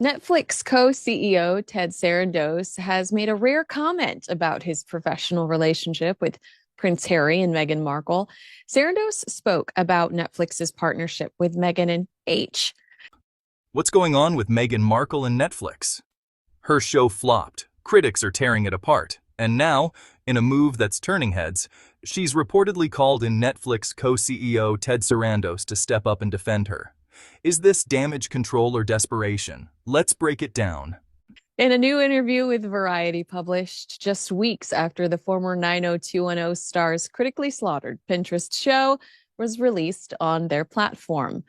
Netflix co-CEO Ted Sarandos has made a rare comment about his professional relationship with Prince Harry and Meghan Markle. Sarandos spoke about Netflix's partnership with Meghan and H. What's going on with Meghan Markle and Netflix? Her show flopped, critics are tearing it apart, and now, in a move that's turning heads, she's reportedly called in Netflix co-CEO Ted Sarandos to step up and defend her. Is this damage control or desperation? Let's break it down. In a new interview with Variety published just weeks after the former 90210 star's critically slaughtered Pinterest show was released on their platform.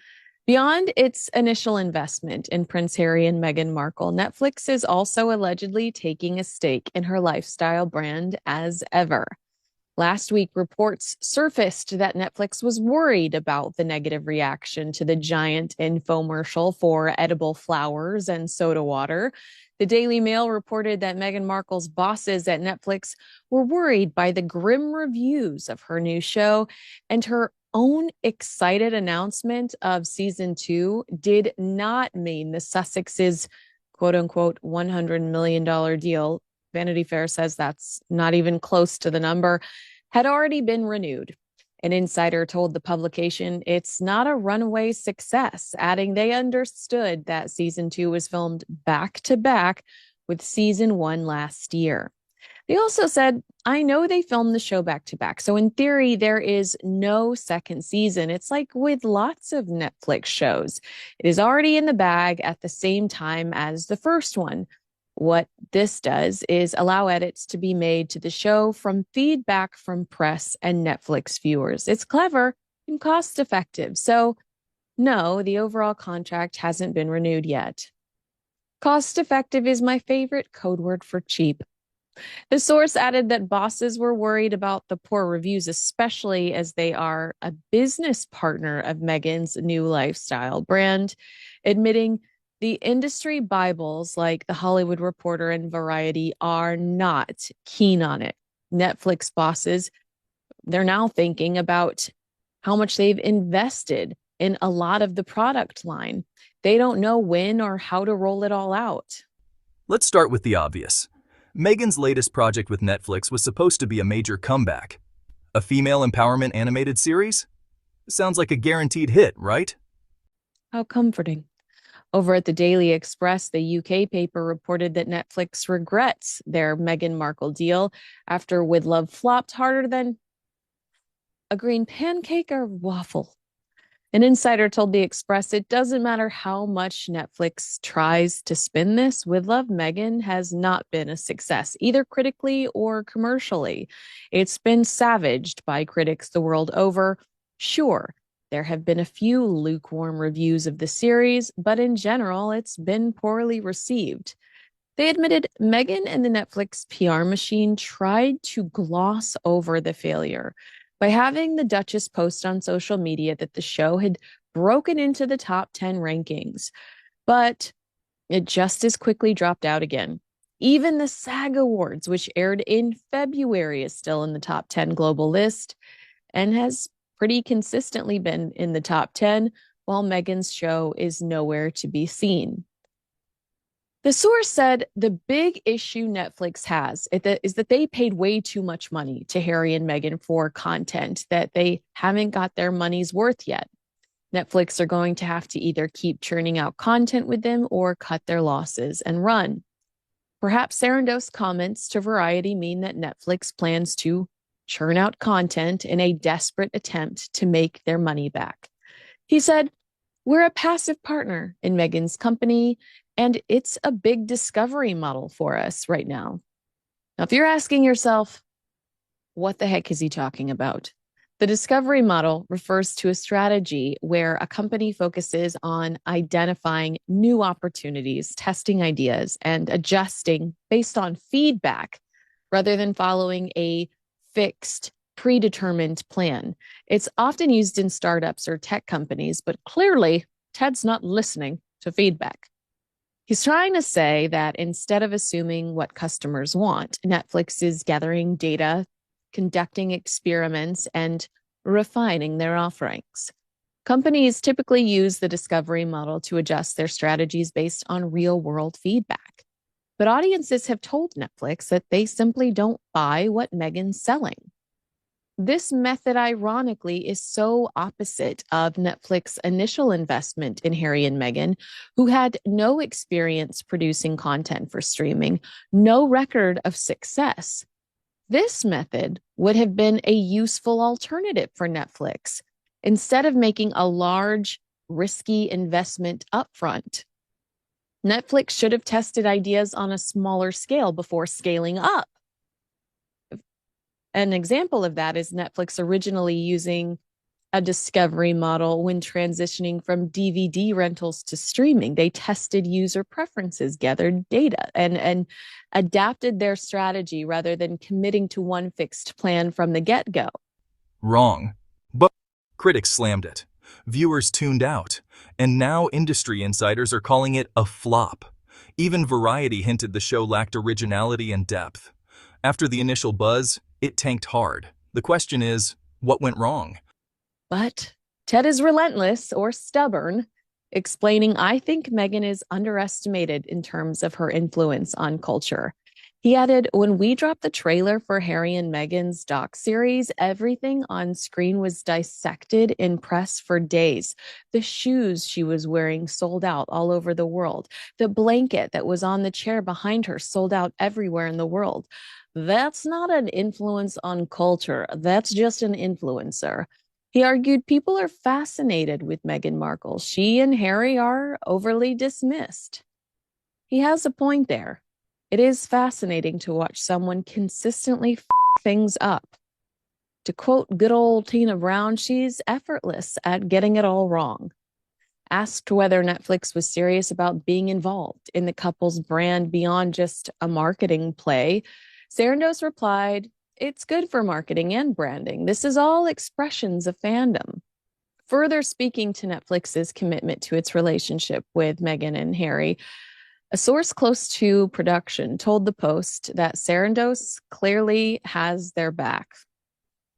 Beyond its initial investment in Prince Harry and Meghan Markle, Netflix is also allegedly taking a stake in her lifestyle brand as ever. Last week, reports surfaced that Netflix was worried about the negative reaction to the giant infomercial for edible flowers and soda water. The Daily Mail reported that Meghan Markle's bosses at Netflix were worried by the grim reviews of her new show, and her own excited announcement of season 2 did not mean the Sussex's quote unquote $100 million deal. Vanity Fair says that's not even close to the number, had already been renewed. An insider told the publication it's not a runaway success, adding they understood that season 2 was filmed back to back with season 1 last year. They also said, I know they filmed the show back to back, so in theory, there is no second season. It's like with lots of Netflix shows. It is already in the bag at the same time as the first one. What this does is allow edits to be made to the show from feedback from press and Netflix viewers. It's clever and cost effective. So, no, the overall contract hasn't been renewed yet. Cost effective is my favorite code word for cheap. The source added that bosses were worried about the poor reviews, especially as they are a business partner of Meghan's new lifestyle brand, admitting the industry Bibles like The Hollywood Reporter and Variety are not keen on it. Netflix bosses, they're now thinking about how much they've invested in a lot of the product line. They don't know when or how to roll it all out. Let's start with the obvious. Meghan's latest project with Netflix was supposed to be a major comeback. A female empowerment animated series? Sounds like a guaranteed hit, right? How comforting. Over at the Daily Express, the UK paper reported that Netflix regrets their Meghan Markle deal after With Love flopped harder than a green pancake or waffle. An insider told the Express it doesn't matter how much Netflix tries to spin this, With Love Meghan has not been a success, either critically or commercially. It's been savaged by critics the world over. Sure, there have been a few lukewarm reviews of the series, but in general, it's been poorly received. They admitted Meghan and the Netflix PR machine tried to gloss over the failure by having the Duchess post on social media that the show had broken into the top 10 rankings, but it just as quickly dropped out again. Even the SAG Awards, which aired in February, is still in the top 10 global list and has pretty consistently been in the top 10, while Meghan's show is nowhere to be seen. The source said the big issue Netflix has is that they paid way too much money to Harry and Meghan for content that they haven't got their money's worth yet. Netflix are going to have to either keep churning out content with them or cut their losses and run. Perhaps Sarandos' comments to Variety mean that Netflix plans to churn out content in a desperate attempt to make their money back. He said, we're a passive partner in Meghan's company, and it's a big discovery model for us right now. Now, if you're asking yourself, what the heck is he talking about? The discovery model refers to a strategy where a company focuses on identifying new opportunities, testing ideas, and adjusting based on feedback rather than following a fixed, predetermined plan. It's often used in startups or tech companies, but clearly Ted's not listening to feedback. He's trying to say that instead of assuming what customers want, Netflix is gathering data, conducting experiments, and refining their offerings. Companies typically use the discovery model to adjust their strategies based on real world feedback. But audiences have told Netflix that they simply don't buy what Meghan's selling. This method, ironically, is so opposite of Netflix's initial investment in Harry and Meghan, who had no experience producing content for streaming, no record of success. This method would have been a useful alternative for Netflix instead of making a large, risky investment upfront. Netflix should have tested ideas on a smaller scale before scaling up. An example of that is Netflix originally using a discovery model when transitioning from DVD rentals to streaming. They tested user preferences, gathered data, and adapted their strategy rather than committing to one fixed plan from the get-go. Wrong. But critics slammed it. Viewers tuned out. And now industry insiders are calling it a flop. Even Variety hinted the show lacked originality and depth. After the initial buzz, it tanked hard. The question is, what went wrong? But Ted is relentless or stubborn, explaining, I think Meghan is underestimated in terms of her influence on culture. He added, when we dropped the trailer for Harry and Meghan's doc-series, everything on screen was dissected in press for days. The shoes she was wearing sold out all over the world. The blanket that was on the chair behind her sold out everywhere in the world. That's not an influence on culture. That's just an influencer. He argued people are fascinated with Meghan Markle. She and Harry are overly dismissed. He has a point there. It is fascinating to watch someone consistently things up. To quote good old Tina Brown, she's effortless at getting it all wrong. Asked whether Netflix was serious about being involved in the couple's brand beyond just a marketing play, Sarandos replied, it's good for marketing and branding. This is all expressions of fandom. Further speaking to Netflix's commitment to its relationship with Meghan and Harry, a source close to production told the Post that Sarandos clearly has their back.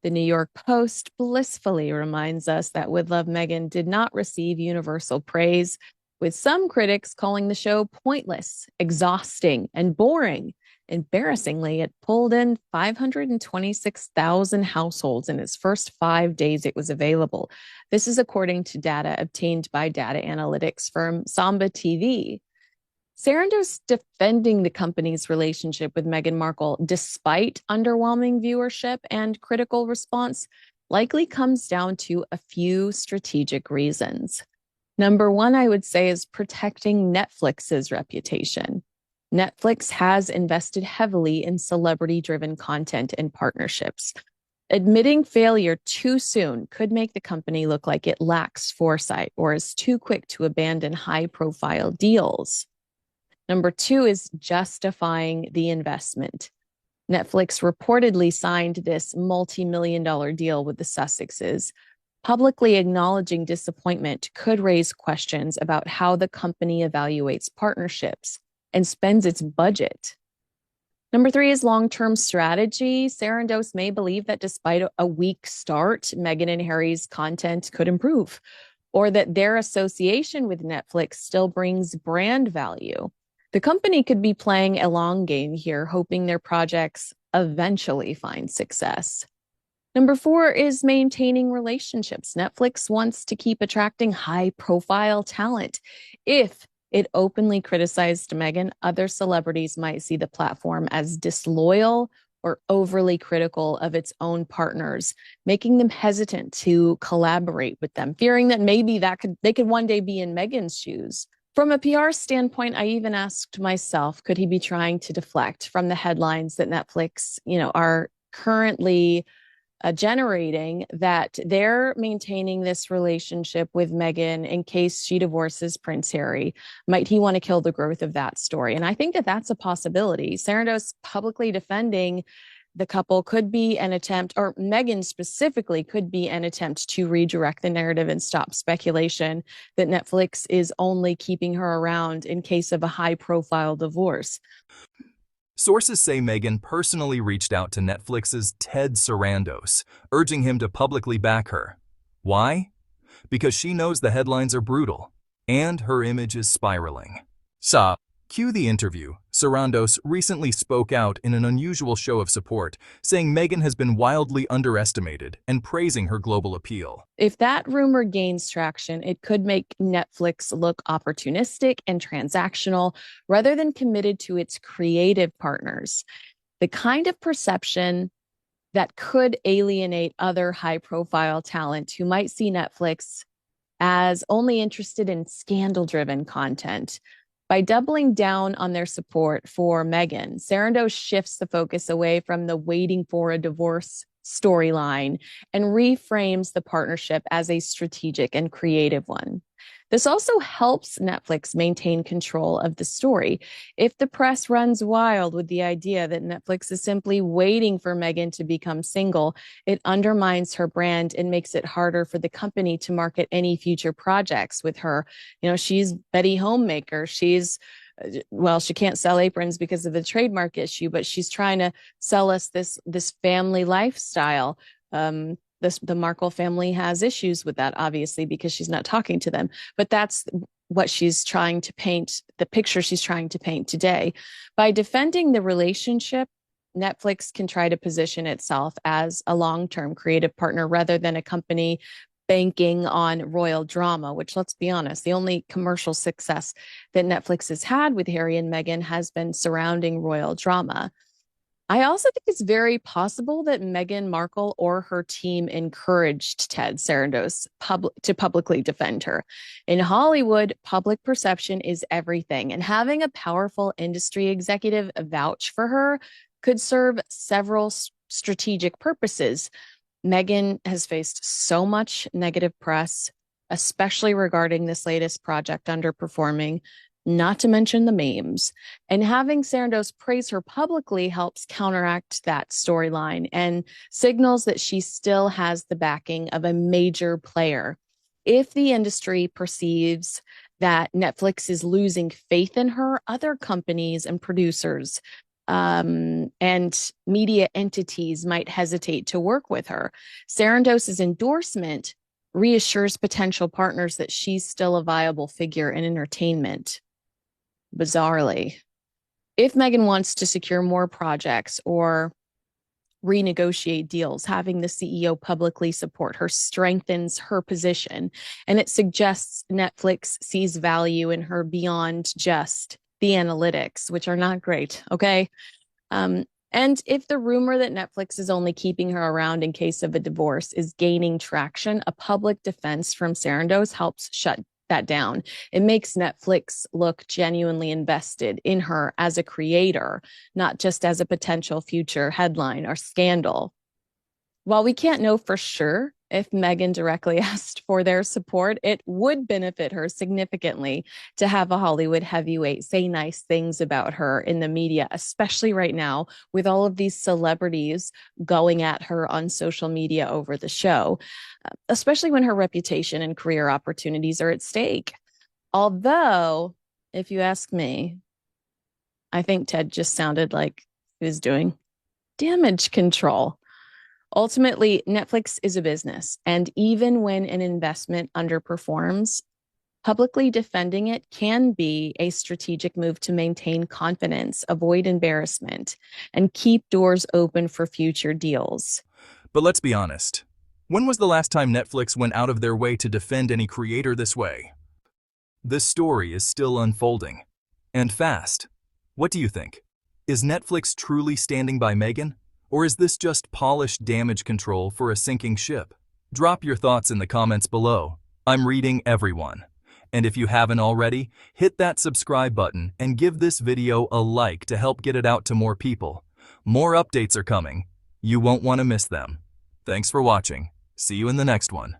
The New York Post blissfully reminds us that With Love Meghan did not receive universal praise, with some critics calling the show pointless, exhausting, and boring. Embarrassingly, it pulled in 526,000 households in its first 5 days it was available. This is according to data obtained by data analytics firm Samba TV. Sarandos defending the company's relationship with Meghan Markle, despite underwhelming viewership and critical response, likely comes down to a few strategic reasons. Number one, I would say, is protecting Netflix's reputation. Netflix has invested heavily in celebrity-driven content and partnerships. Admitting failure too soon could make the company look like it lacks foresight or is too quick to abandon high-profile deals. Number two is justifying the investment. Netflix reportedly signed this multi-million-dollar deal with the Sussexes. Publicly acknowledging disappointment could raise questions about how the company evaluates partnerships and spends its budget. Number three is long-term strategy. Sarandos may believe that despite a weak start, Meghan and Harry's content could improve, or that their association with Netflix still brings brand value. The company could be playing a long game here, hoping their projects eventually find success. Number four is maintaining relationships. Netflix wants to keep attracting high-profile talent. If it openly criticized Meghan, other celebrities might see the platform as disloyal or overly critical of its own partners, making them hesitant to collaborate with them, fearing that maybe they could one day be in Meghan's shoes. From a PR standpoint, I even asked myself, could he be trying to deflect from the headlines that Netflix, are currently generating, that they're maintaining this relationship with Meghan in case she divorces Prince Harry? Might he want to kill the growth of that story? And I think that that's a possibility. Sarandos publicly defending the couple could be an attempt, or Meghan specifically could be an attempt to redirect the narrative and stop speculation that Netflix is only keeping her around in case of a high-profile divorce. Sources say Meghan personally reached out to Netflix's Ted Sarandos, urging him to publicly back her. Why? because she knows the headlines are brutal, and her image is spiraling. Sa. Cue the interview. Sarandos recently spoke out in an unusual show of support, saying Meghan has been wildly underestimated and praising her global appeal. If that rumor gains traction, it could make Netflix look opportunistic and transactional rather than committed to its creative partners. The kind of perception that could alienate other high-profile talent who might see Netflix as only interested in scandal-driven content. By doubling down on their support for Meghan, Sarandos shifts the focus away from the waiting for a divorce storyline and reframes the partnership as a strategic and creative one. This also helps Netflix maintain control of the story. If the press runs wild with the idea that Netflix is simply waiting for Meghan to become single, it undermines her brand and makes it harder for the company to market any future projects with her. She's Betty Homemaker. Well, she can't sell aprons because of the trademark issue, but she's trying to sell us this family lifestyle. The Markle family has issues with that, obviously, because she's not talking to them. But that's what she's trying to paint, the picture she's trying to paint today. By defending the relationship, Netflix can try to position itself as a long-term creative partner rather than a company banking on royal drama, which, let's be honest, the only commercial success that Netflix has had with Harry and Meghan has been surrounding royal drama. I also think it's very possible that Meghan Markle or her team encouraged Ted Sarandos to publicly defend her. In Hollywood, public perception is everything, and having a powerful industry executive vouch for her could serve several strategic purposes. Meghan has faced so much negative press, especially regarding this latest project underperforming, not to mention the memes. And having Sarandos praise her publicly helps counteract that storyline and signals that she still has the backing of a major player. If the industry perceives that Netflix is losing faith in her, other companies and producers and media entities might hesitate to work with her. Sarandos's endorsement reassures potential partners that she's still a viable figure in entertainment. Bizarrely, if Meghan wants to secure more projects or renegotiate deals, having the CEO publicly support her strengthens her position, and it suggests Netflix sees value in her beyond just the analytics, which are not great, okay? And if the rumor that Netflix is only keeping her around in case of a divorce is gaining traction, a public defense from Sarandos helps shut that down. It makes Netflix look genuinely invested in her as a creator, not just as a potential future headline or scandal. While we can't know for sure if Meghan directly asked for their support, it would benefit her significantly to have a Hollywood heavyweight say nice things about her in the media, especially right now with all of these celebrities going at her on social media over the show, especially when her reputation and career opportunities are at stake. Although, if you ask me, I think Ted just sounded like he was doing damage control. Ultimately, Netflix is a business, and even when an investment underperforms, publicly defending it can be a strategic move to maintain confidence, avoid embarrassment, and keep doors open for future deals. But let's be honest. When was the last time Netflix went out of their way to defend any creator this way? This story is still unfolding. And fast. What do you think? Is Netflix truly standing by Meghan? Or is this just polished damage control for a sinking ship? Drop your thoughts in the comments below. I'm reading everyone. And if you haven't already, hit that subscribe button and give this video a like to help get it out to more people. More updates are coming. You won't want to miss them. Thanks for watching. See you in the next one.